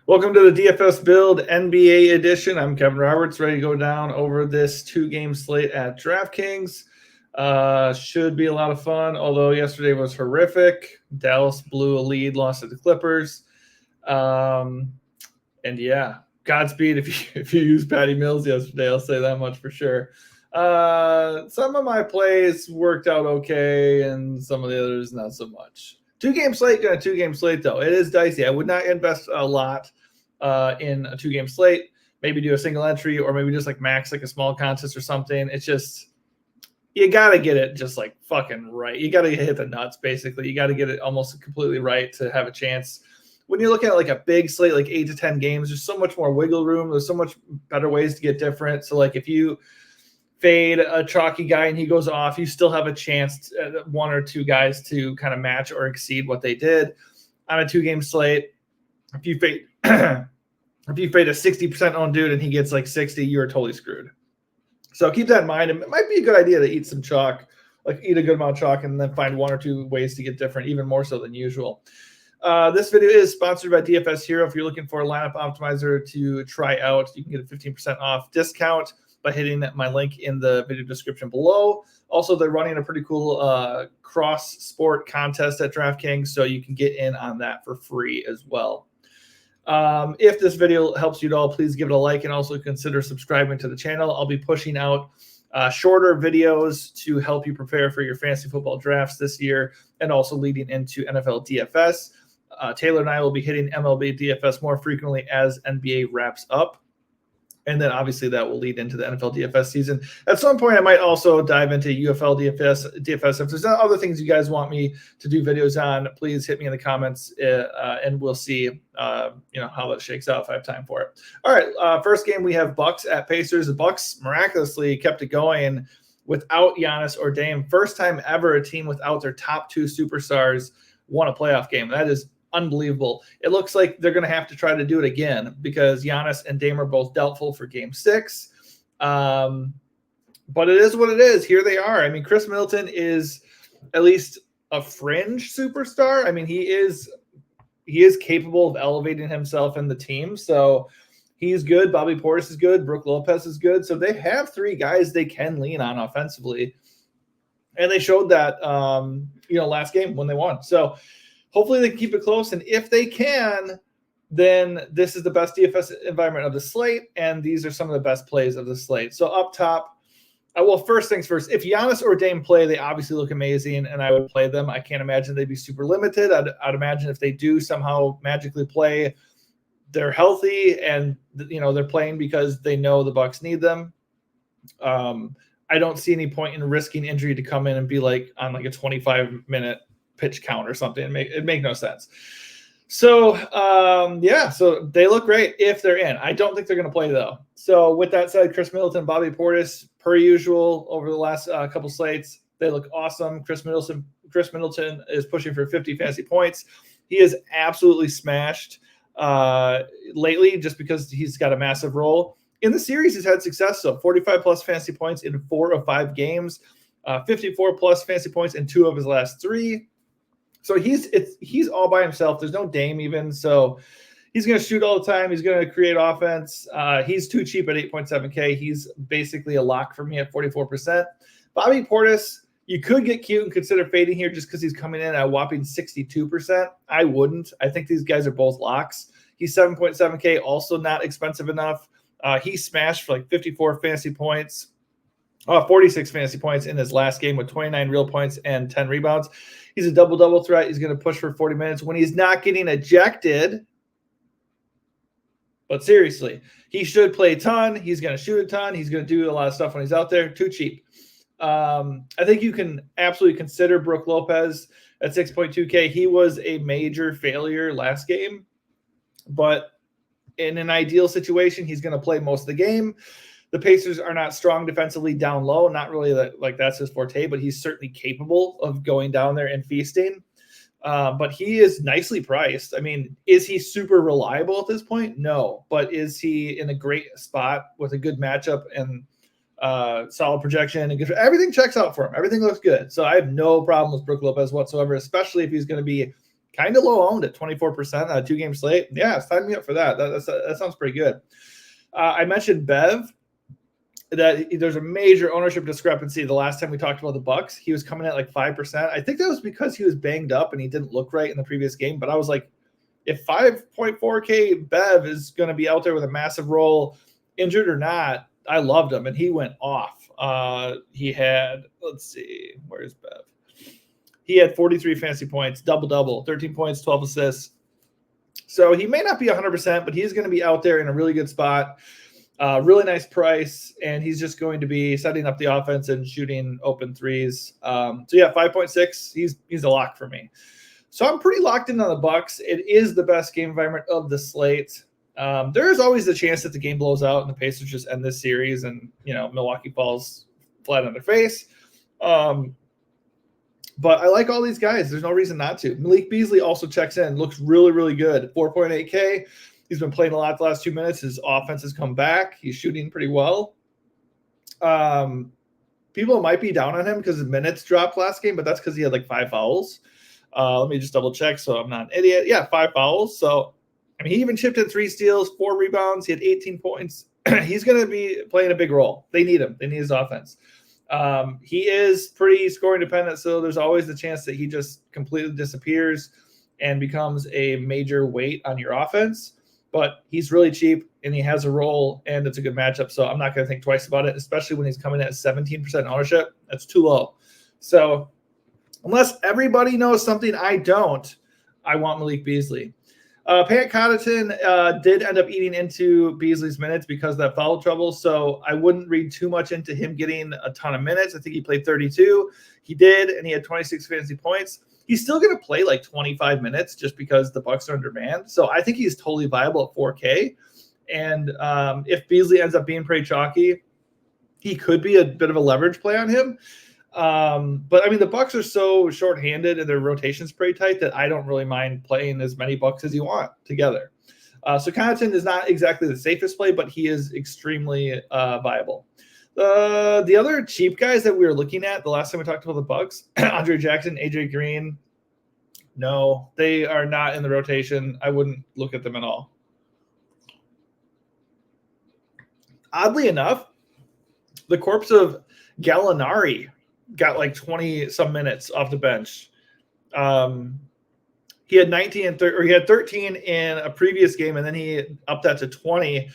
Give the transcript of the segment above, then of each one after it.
Welcome to the DFS Build NBA edition. I'm Kevin Roberts, ready to go down over this two-game slate at DraftKings. Should be a lot of fun, although yesterday was horrific. Dallas blew a lead, lost to the Clippers. And yeah, Godspeed if you used Patty Mills yesterday. I'll say that much for sure. Some of my plays worked out okay, and some of the others not so much. Two-game slate though. It is dicey. I would not invest a lot in a two-game slate. Maybe do a single entry, or maybe just like max like a small contest or something. It's just you gotta get it just like fucking right. You gotta hit the nuts basically. You gotta get it almost completely right to have a chance. When you're looking at like a big slate, like 8 to 10 games, there's so much more wiggle room. There's so much better ways to get different. So like if you fade a chalky guy and he goes off, you still have a chance one or two guys to kind of match or exceed what they did on a two-game slate. If you fade a 60% owned dude and he gets like 60, you're totally screwed. So keep that in mind. It might be a good idea to eat some chalk, like eat a good amount of chalk and then find one or two ways to get different, even more so than usual. This video is sponsored by DFS Hero. If you're looking for a lineup optimizer to try out, you can get a 15% off discount by hitting my link in the video description below. Also, they're running a pretty cool cross-sport contest at DraftKings, so you can get in on that for free as well. If this video helps you at all, please give it a like and also consider subscribing to the channel. I'll be pushing out shorter videos to help you prepare for your fantasy football drafts this year and also leading into NFL DFS. Taylor and I will be hitting MLB DFS more frequently as NBA wraps up. And then obviously that will lead into the NFL DFS season. At some point, I might also dive into UFL DFS. If there's other things you guys want me to do videos on, please hit me in the comments, and we'll see how that shakes out if I have time for it. All right, first game we have Bucks at Pacers. The Bucks miraculously kept it going without Giannis or Dame. First time ever a team without their top two superstars won a playoff game. That is unbelievable. It looks like they're going to have to try to do it again because Giannis and Dame are both doubtful for game 6. But it is what it is. Here they are. I mean, Chris Middleton is at least a fringe superstar. I mean, he is capable of elevating himself in the team. So he's good. Bobby Portis is good. Brook Lopez is good. So they have 3 guys they can lean on offensively. And they showed that, last game when they won. So hopefully they can keep it close, and if they can, then this is the best DFS environment of the slate, and these are some of the best plays of the slate. So up top, first things first, if Giannis or Dame play, they obviously look amazing, and I would play them. I can't imagine they'd be super limited. I'd imagine if they do somehow magically play, they're healthy, and they're playing because they know the Bucks need them. I don't see any point in risking injury to come in and be like on like a 25-minute pitch count or something. It make no sense. So so they look great if they're in. I don't think they're going to play though. So with that said, Chris Middleton, Bobby Portis, per usual over the last couple slates, they look awesome. Chris Middleton is pushing for 50 fantasy points. He is absolutely smashed lately just because he's got a massive role. In the series, he's had success. So 45 plus fantasy points in 4 of 5 games, 54 plus fantasy points in 2 of his last 3. So he's all by himself. There's no Dame even. So he's going to shoot all the time. He's going to create offense. He's too cheap at 8.7K. He's basically a lock for me at 44%. Bobby Portis, you could get cute and consider fading here just because he's coming in at a whopping 62%. I wouldn't. I think these guys are both locks. He's 7.7K, also not expensive enough. He smashed for like 54 fantasy points. 46 fantasy points in his last game with 29 real points and 10 rebounds. He's a double-double threat. He's going to push for 40 minutes when he's not getting ejected. But seriously, he should play a ton. He's going to shoot a ton. He's going to do a lot of stuff when he's out there. Too cheap. I think you can absolutely consider Brook Lopez at 6.2K. He was a major failure last game. But in an ideal situation, he's going to play most of the game. The Pacers are not strong defensively down low. Not really like that's his forte, but he's certainly capable of going down there and feasting. But he is nicely priced. I mean, is he super reliable at this point? No. But is he in a great spot with a good matchup and solid projection? And everything checks out for him. Everything looks good. So I have no problem with Brook Lopez whatsoever, especially if he's going to be kind of low owned at 24% on a 2-game slate. Yeah, sign me up for that. That sounds pretty good. I mentioned Bev, that there's a major ownership discrepancy. The last time we talked about the Bucks, he was coming at like 5%. I think that was because he was banged up and he didn't look right in the previous game. But I was like, if 5.4K Bev is going to be out there with a massive role, injured or not, I loved him and he went off. He had, let's see, where's Bev? He had 43 fantasy points, double, 13 points, 12 assists. So he may not be 100%, but he's going to be out there in a really good spot. Really nice price, and he's just going to be setting up the offense and shooting open threes. So yeah, 5.6. He's a lock for me. So I'm pretty locked in on the Bucks. It is the best game environment of the slate. There is always the chance that the game blows out and the Pacers just end this series, and Milwaukee falls flat on their face. But I like all these guys. There's no reason not to. Malik Beasley also checks in, looks really, really good. 4.8K. He's been playing a lot the last 2 minutes. His offense has come back. He's shooting pretty well. People might be down on him because his minutes dropped last game, but that's because he had like 5 fouls. Let me just double check so I'm not an idiot. Yeah, 5 fouls. So, I mean, he even chipped in 3 steals, 4 rebounds. He had 18 points. He's going to be playing a big role. They need him. They need his offense. He is pretty scoring dependent, so there's always the chance that he just completely disappears and becomes a major weight on your offense. But he's really cheap, and he has a role, and it's a good matchup, so I'm not going to think twice about it, especially when he's coming in at 17% ownership. That's too low. So unless everybody knows something I don't, I want Malik Beasley. Pat Connaughton did end up eating into Beasley's minutes because of that foul trouble, so I wouldn't read too much into him getting a ton of minutes. I think he played 32. He did, and he had 26 fantasy points. He's still going to play like 25 minutes just because the Bucks are under demand. So I think he's totally viable at 4K. And if Beasley ends up being pretty chalky, he could be a bit of a leverage play on him. But I mean, the Bucks are so shorthanded and their rotation's pretty tight that I don't really mind playing as many Bucks as you want together. So Connaughton is not exactly the safest play, but he is extremely viable. The other cheap guys that we were looking at the last time we talked about the Bucks, Andre Jackson, AJ Green, no, they are not in the rotation. I wouldn't look at them at all. Oddly enough, the corpse of Gallinari got like 20-some minutes off the bench. He had 19 and he had 13 in a previous game, and then he upped that to 20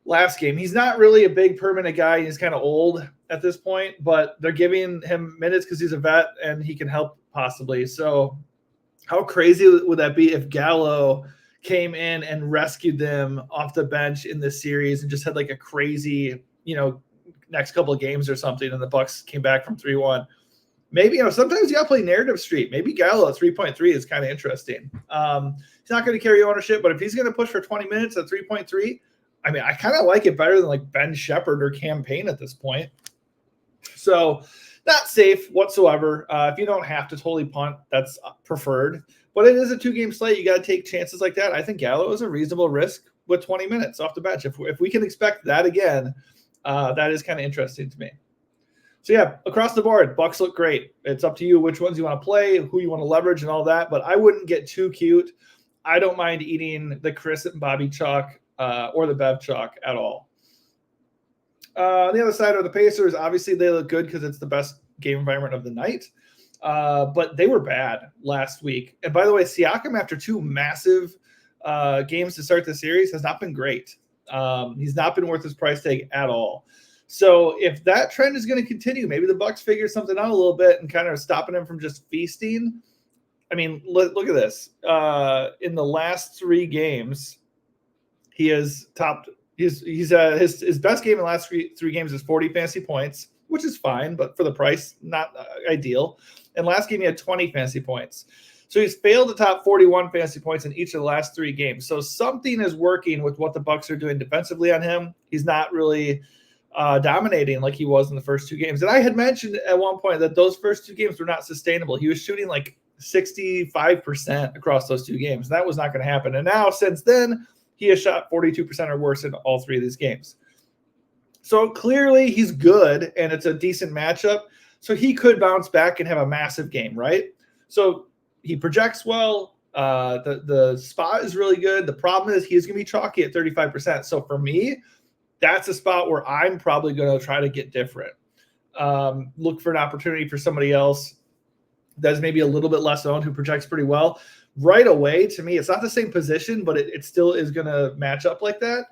last game. He's not really a big permanent guy. He's kind of old at this point, but they're giving him minutes because he's a vet and he can help possibly. So how crazy would that be if Gallo came in and rescued them off the bench in this series and just had like a crazy, next couple of games or something, and the Bucks came back from 3-1. Maybe, sometimes you got to play narrative street. Maybe Gallo at 3.3 is kind of interesting. He's not going to carry ownership, but if he's going to push for 20 minutes at 3.3, I mean, I kind of like it better than like Ben Shepherd or Cam Payne at this point. So not safe whatsoever. If you don't have to totally punt, that's preferred. But it is a 2-game slate. You got to take chances like that. I think Gallo is a reasonable risk with 20 minutes off the bench. If we can expect that again, that is kind of interesting to me. So yeah, across the board, Bucks look great. It's up to you which ones you want to play, who you want to leverage, and all that. But I wouldn't get too cute. I don't mind eating the Chris and Bobby chalk or the Bev chalk at all. On the other side are the Pacers. Obviously, they look good because it's the best game environment of the night. But they were bad last week. And by the way, Siakam, after 2 massive games to start the series, has not been great. He's not been worth his price tag at all. So if that trend is going to continue, maybe the Bucks figure something out a little bit and kind of stopping him from just feasting. I mean, look at this. In the last 3 games, he has topped. His best game in the last three games is 40 fantasy points, which is fine, but for the price, not ideal. And last game he had 20 fantasy points. So he's failed to top 41 fantasy points in each of the last 3 games. So something is working with what the Bucks are doing defensively on him. He's not really dominating like he was in the first 2 games. And I had mentioned at one point that those first 2 games were not sustainable. He was shooting like 65% across those 2 games. That was not going to happen. And now since then, he has shot 42% or worse in all 3 of these games. So clearly he's good and it's a decent matchup. So he could bounce back and have a massive game, right? So he projects well. The spot is really good. The problem is he's going to be chalky at 35%. So for me, that's a spot where I'm probably going to try to get different. Look for an opportunity for somebody else that's maybe a little bit less owned who projects pretty well. Right away, to me, it's not the same position, but it still is going to match up like that.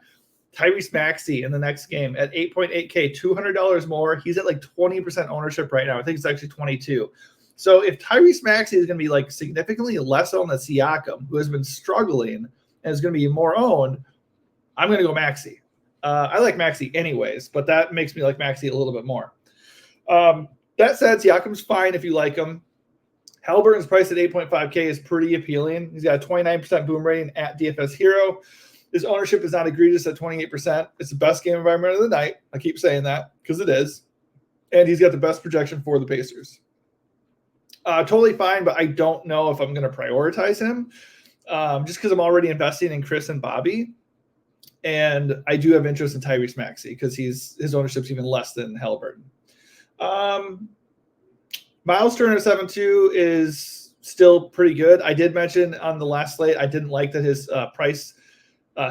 Tyrese Maxey in the next game at 8.8K, $200 more. He's at like 20% ownership right now. I think it's actually 22. So if Tyrese Maxey is going to be like significantly less owned than Siakam, who has been struggling and is going to be more owned, I'm going to go Maxey. I like Maxey anyways, but that makes me like Maxey a little bit more. That said, Siakam's fine if you like him. Halliburton's price at 8.5K is pretty appealing. He's got a 29% boom rating at DFS Hero. His ownership is not egregious at 28%. It's the best game environment of the night. I keep saying that because it is. And he's got the best projection for the Pacers. Totally fine, but I don't know if I'm going to prioritize him just because I'm already investing in Chris and Bobby. And I do have interest in Tyrese Maxey because his ownership's even less than Halliburton. Miles Turner 7.2 is still pretty good. I did mention on the last slate I didn't like that his price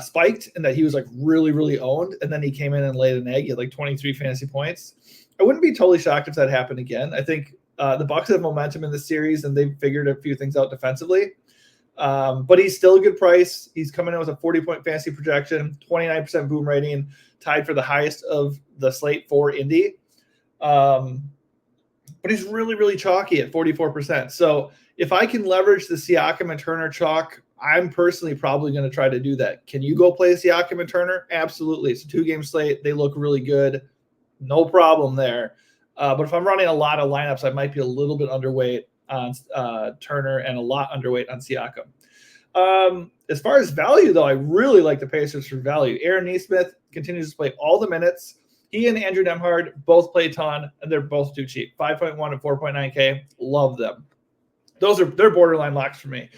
spiked and that he was like really, really owned. And then he came in and laid an egg. He had like 23 fantasy points. I wouldn't be totally shocked if that happened again. I think the Bucks have momentum in this series and they've figured a few things out defensively. But he's still a good price. He's coming in with a 40-point fantasy projection, 29% boom rating, tied for the highest of the slate for Indy. But he's really, really chalky at 44%. So if I can leverage the Siakam and Turner chalk, I'm personally probably going to try to do that. Can you go play Siakam and Turner? Absolutely. It's a 2-game slate. They look really good. No problem there. But if I'm running a lot of lineups, I might be a little bit underweight on Turner and a lot underweight on Siakam. As far as value, though, I really like the Pacers for value. Aaron Nesmith continues to play all the minutes. He and Andrew Nembhard both play a ton, and they're both too cheap. 5.1 and 4.9K. Love them. They're borderline locks for me.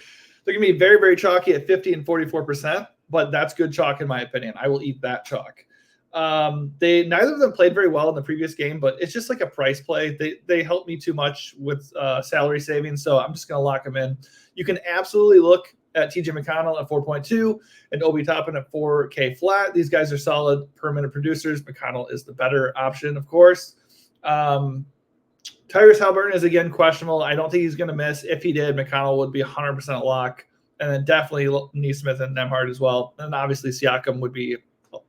They're going to be very, very chalky at 50 and 44%, but that's good chalk in my opinion. I will eat that chalk. Neither of them played very well in the previous game, but it's just like a price play. They helped me too much with salary savings, so I'm just going to lock them in. You can absolutely look at TJ McConnell at 4.2 and Obi Toppin at 4K flat. These guys are solid per minute producers. McConnell is the better option, of course. Tyrese Halliburton is again questionable. I don't think he's going to miss. If he did, McConnell would be 100% a lock, and then definitely Nesmith and Nembhard as well. And obviously Siakam would be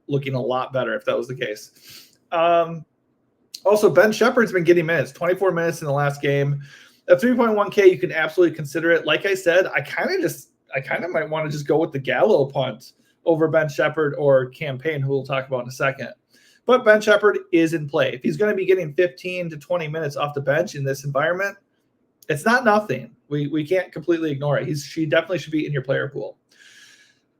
looking a lot better if that was the case. Also, Ben Shepherd's been getting minutes, 24 minutes in the last game. At 3.1K, you can absolutely consider it. Like I said, I kind of might want to just go with the Gallo punt over Ben Shepherd or Campaign, who we'll talk about in a second. But Ben Shepherd is in play. If he's going to be getting 15 to 20 minutes off the bench in this environment, it's not nothing. We can't completely ignore it. She definitely should be in your player pool.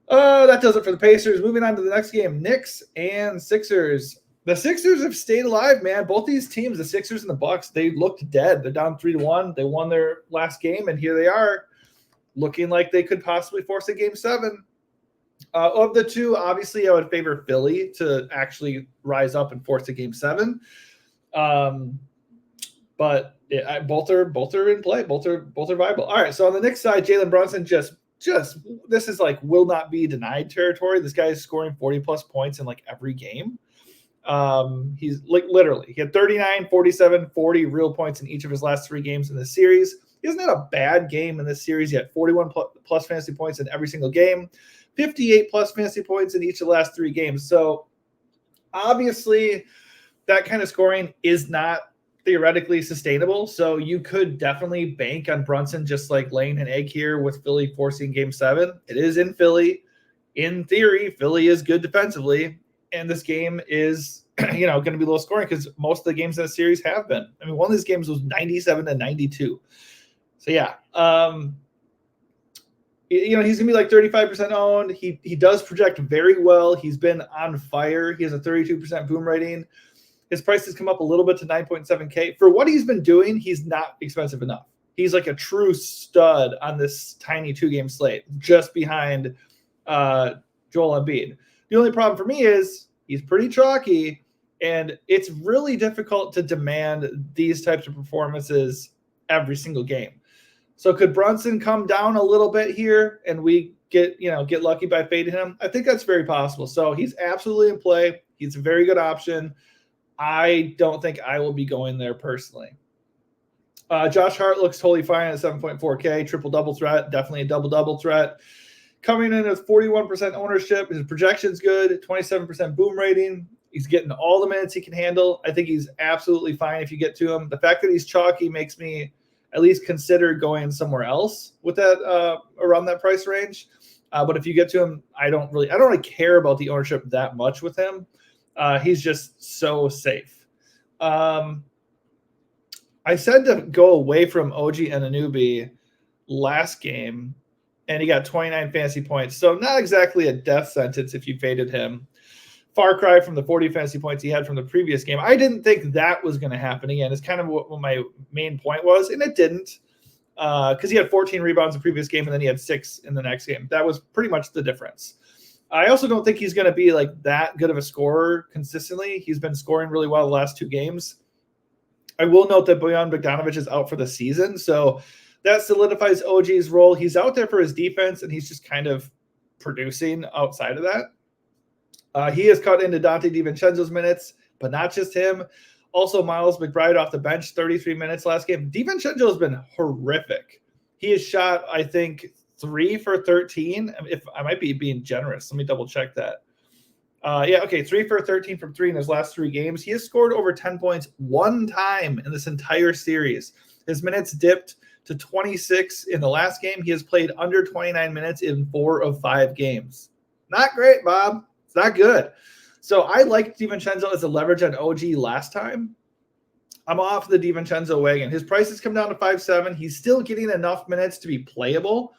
That does it for the Pacers. Moving on to the next game, Knicks and Sixers. The Sixers have stayed alive, man. Both these teams, the Sixers and the Bucks, they looked dead. They're down 3-1. They won their last game, and here they are, looking like they could possibly force a Game 7. Of the two, obviously, I would favor Philly to actually rise up and force a Game 7. But both are in play. Both are viable. All right, so on the Knicks side, Jalen Brunson just this is like will not be denied territory. This guy is scoring 40-plus points in like every game. He's like literally he had 39, 47, 40 real points in each of his last 3 games in this series. He hasn't had a bad game in this series yet. 41 plus fantasy points in every single game, 58 plus fantasy points in each of the last 3 games. So obviously that kind of scoring is not theoretically sustainable. So you could definitely bank on Brunson just like laying an egg here with Philly forcing Game 7. It is in Philly. In theory, Philly is good defensively. And this game is, going to be low scoring because most of the games in the series have been. I mean, one of these games was 97-92. So yeah, he's going to be like 35% owned. He does project very well. He's been on fire. He has a 32% boom rating. His price has come up a little bit to 9.7K. For what he's been doing, he's not expensive enough. He's like a true stud on this tiny 2-game slate, just behind Joel Embiid. The only problem for me is he's pretty chalky, and it's really difficult to demand these types of performances every single game. So could Brunson come down a little bit here and we get lucky by fading him? I think that's very possible. So he's absolutely in play. He's a very good option. I don't think I will be going there personally. Josh Hart looks totally fine at 7.4K, triple-double threat, definitely a double-double threat. Coming in with 41% ownership. His projection's good, 27% boom rating. He's getting all the minutes he can handle. I think he's absolutely fine if you get to him. The fact that he's chalky makes me at least consider going somewhere else with that around that price range. But if you get to him, I don't really care about the ownership that much with him. He's just so safe. I said to go away from OG Anunoby last game, and he got 29 fantasy points. So not exactly a death sentence if you faded him. Far cry from the 40 fantasy points he had from the previous game. I didn't think that was going to happen again. It's kind of what my main point was, and it didn't, because he had 14 rebounds the previous game, and then he had 6 in the next game. That was pretty much the difference. I also don't think he's going to be like that good of a scorer consistently. He's been scoring really well the last 2 games. I will note that Bojan Bogdanovic is out for the season, so that solidifies OG's role. He's out there for his defense, and he's just kind of producing outside of that. He has cut into Dante DiVincenzo's minutes, but not just him. Also, Miles McBride off the bench, 33 minutes last game. DiVincenzo has been horrific. He has shot, I think, 3 for 13. If I might be being generous. Let me double check that. 3 for 13 from 3 in his last 3 games. He has scored over 10 points 1 time in this entire series. His minutes dipped to 26 in the last game. He has played under 29 minutes in 4 of 5 games. Not great, Bob. It's not good. So I liked DiVincenzo as a leverage on OG last time. I'm off the DiVincenzo wagon. His price has come down to 5.7. He's still getting enough minutes to be playable.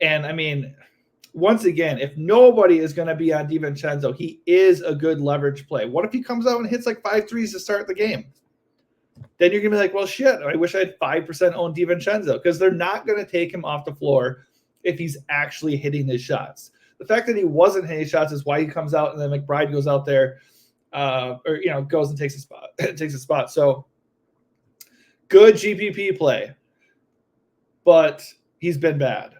And, I mean, once again, if nobody is going to be on DiVincenzo, he is a good leverage play. What if he comes out and hits like 5 threes to start the game? Then you're going to be like, well, shit, I wish I had 5% on DiVincenzo, because they're not going to take him off the floor if he's actually hitting his shots. The fact that he wasn't hitting shots is why he comes out, and then McBride goes out there goes and takes a spot. So good GPP play, but he's been bad.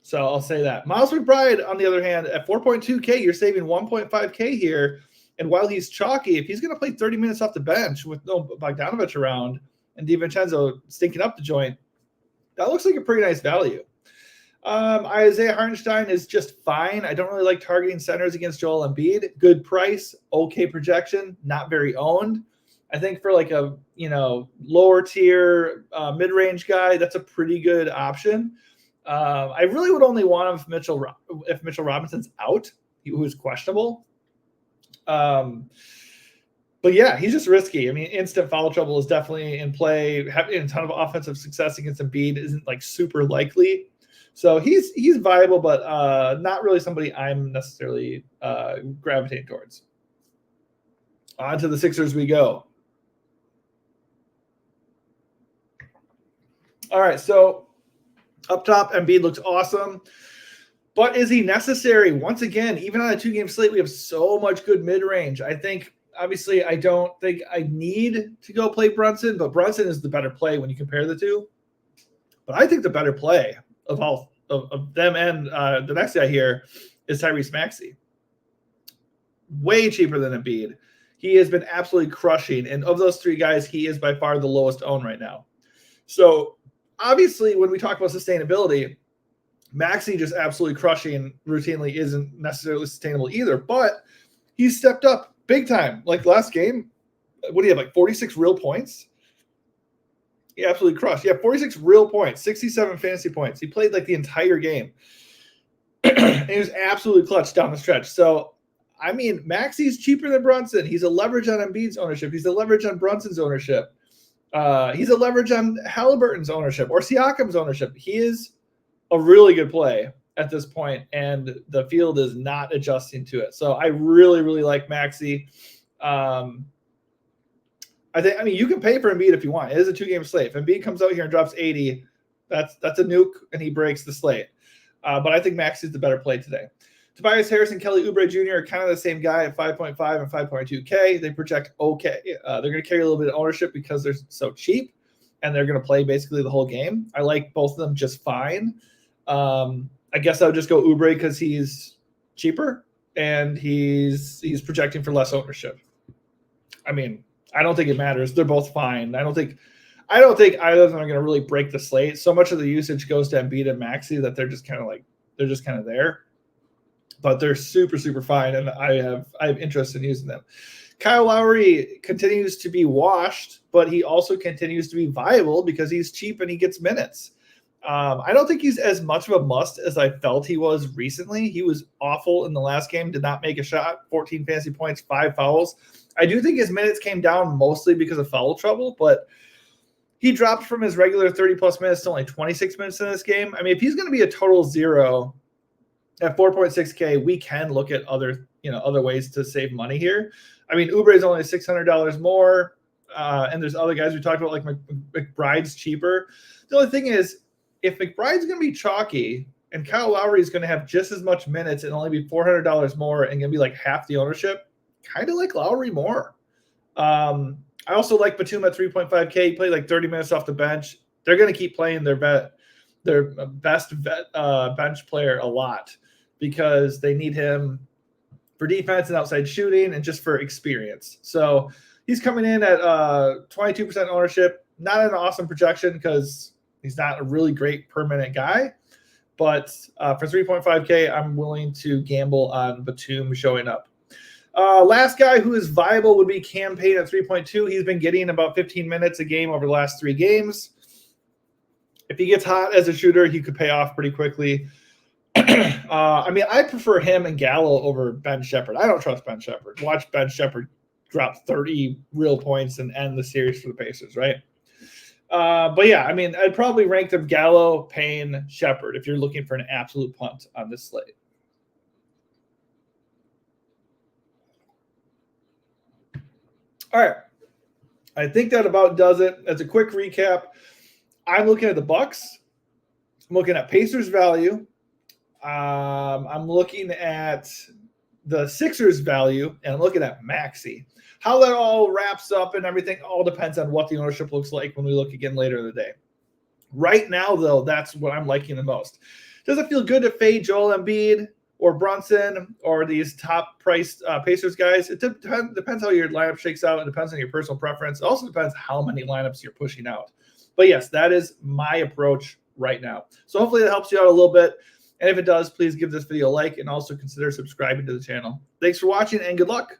So I'll say that. Miles McBride, on the other hand, at 4.2K, you're saving 1.5K here. And while he's chalky, if he's going to play 30 minutes off the bench with no Bogdanovic around and DiVincenzo stinking up the joint, that looks like a pretty nice value. Isaiah Hartenstein is just fine. I don't really like targeting centers against Joel Embiid. Good price, okay projection, not very owned. I think for like a lower tier mid-range guy, that's a pretty good option. I really would only want him if Mitchell Robinson's out, who is questionable. But yeah, he's just risky. I mean, instant foul trouble is definitely in play. Having a ton of offensive success against Embiid isn't like super likely. So he's viable, but not really somebody I'm necessarily gravitating towards. On to the Sixers we go. All right, so up top, Embiid looks awesome. But is he necessary? Once again, even on a 2-game slate, we have so much good mid-range. I think, obviously, I don't think I need to go play Brunson, but Brunson is the better play when you compare the two. But I think the better play of all of them and the next guy here is Tyrese Maxey. Way cheaper than Embiid. He has been absolutely crushing. And of those 3 guys, he is by far the lowest owned right now. So, obviously, when we talk about sustainability, Maxey just absolutely crushing routinely isn't necessarily sustainable either, but he's stepped up big time. Like last game, what do you have, like 46 real points? He absolutely crushed. Yeah, 46 real points, 67 fantasy points. He played like the entire game. And he was absolutely clutch down the stretch. So, I mean, Maxey's cheaper than Brunson. He's a leverage on Embiid's ownership. He's a leverage on Brunson's ownership. He's a leverage on Halliburton's ownership or Siakam's ownership. He is a really good play at this point, and the field is not adjusting to it. So I really, really like Maxey. I mean, you can pay for Embiid if you want. It is a 2-game slate. If Embiid comes out here and drops 80, that's a nuke, and he breaks the slate. But I think Maxey is the better play today. Tobias Harris and Kelly Oubre Jr. are kind of the same guy at 5.5 and 5.2K. They project okay. They're going to carry a little bit of ownership because they're so cheap. and they're going to play basically the whole game. I like both of them just fine. I guess I would just go Oubre because he's cheaper and he's projecting for less ownership. I mean, I don't think it matters. They're both fine. I don't think either of them are going to really break the slate. So much of the usage goes to Embiid and Maxey that they're just kind of there. But they're super, super fine, and I have interest in using them. Kyle Lowry continues to be washed, but he also continues to be viable because he's cheap and he gets minutes. I don't think he's as much of a must as I felt he was recently. He was awful in the last game, did not make a shot, 14 fantasy points, 5 fouls. I do think his minutes came down mostly because of foul trouble, but he dropped from his regular 30-plus minutes to only 26 minutes in this game. I mean, if he's going to be a total zero at 4.6K, we can look at other ways to save money here. I mean, Oubre is only $600 more, and there's other guys we talked about, like McBride's cheaper. The only thing is, if McBride's going to be chalky and Kyle Lowry is going to have just as much minutes and only be $400 more and going to be like half the ownership, kind of like Lowry more. I also like Batum at 3.5K. He played like 30 minutes off the bench. They're going to keep playing their best bench player a lot because they need him for defense and outside shooting and just for experience. So he's coming in at 22% ownership. Not an awesome projection because he's not a really great per minute guy. But for 3.5K, I'm willing to gamble on Batum showing up. Last guy who is viable would be Cam Payne at 3.2. He's been getting about 15 minutes a game over the last 3 games. If he gets hot as a shooter, he could pay off pretty quickly. I mean, I prefer him and Gallo over Ben Shepherd. I don't trust Ben Shepherd. Watch Ben Shepherd drop 30 real points and end the series for the Pacers, right? But yeah, I mean, I'd probably rank them Gallo, Payne, Shepherd if you're looking for an absolute punt on this slate. All right. I think that about does it. As a quick recap, I'm looking at the Bucks. I'm looking at Pacers value. I'm looking at the Sixers value, and I'm looking at Maxey. How that all wraps up and everything all depends on what the ownership looks like when we look again later in the day. Right now, though, that's what I'm liking the most. Does it feel good to fade Joel Embiid or Brunson or these top-priced Pacers guys? It depends how your lineup shakes out. It depends on your personal preference. It also depends how many lineups you're pushing out. But, yes, that is my approach right now. So hopefully that helps you out a little bit. And if it does, please give this video a like and also consider subscribing to the channel. Thanks for watching and good luck.